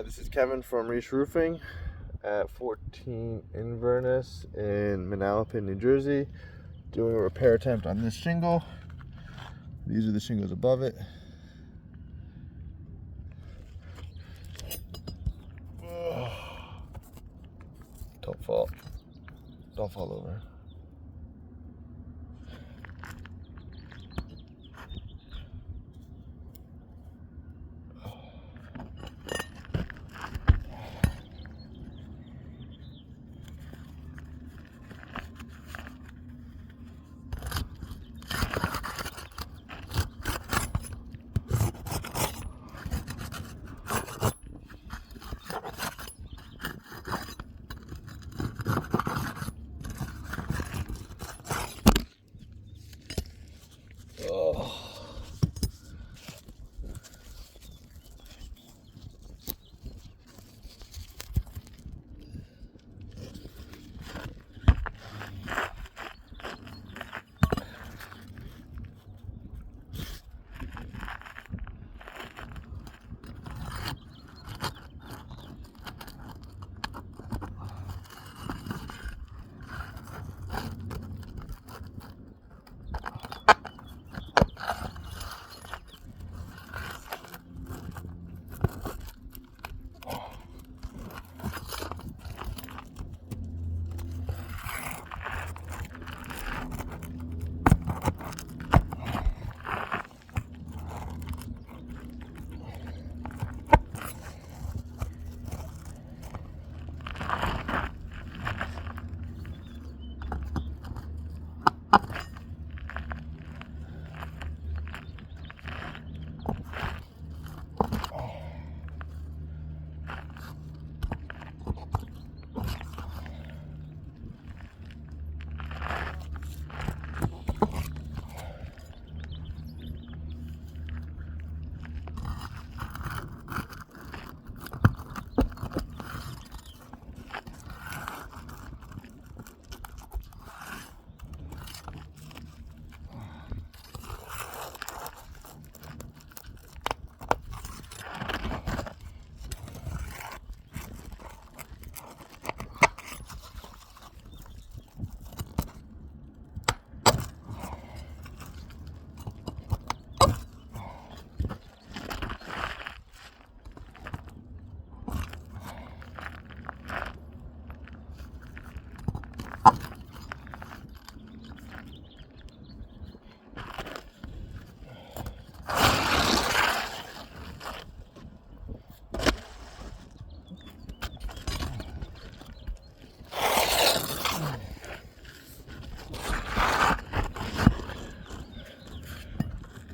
This is Kevin from Reisch Roofing at 14 Inverness in Manalapan, New Jersey, doing a repair attempt on this shingle. These are the shingles above it. Don't fall over.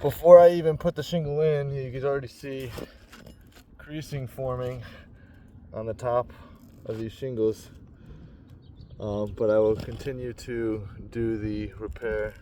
Before I even put the shingle in, you can already see creasing forming on the top of these shingles, but I will continue to do the repair.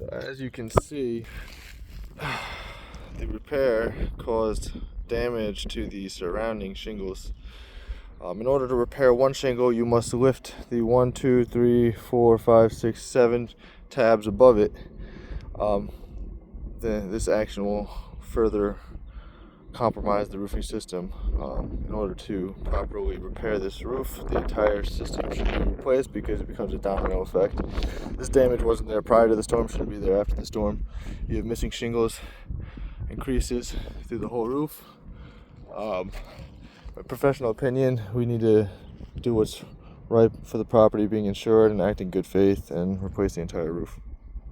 So as you can see, the repair caused damage to the surrounding shingles. In order to repair one shingle, you must lift the 1, 2, 3, 4, 5, 6, 7 tabs above it. This action will further compromise the roofing system. In order to properly repair this roof, the entire system should be replaced because it becomes a domino effect. This damage wasn't there prior to the storm, shouldn't be there after the storm. You have missing shingles and creases through the whole roof. My professional opinion, we need to do what's right for the property being insured and act in good faith and replace the entire roof.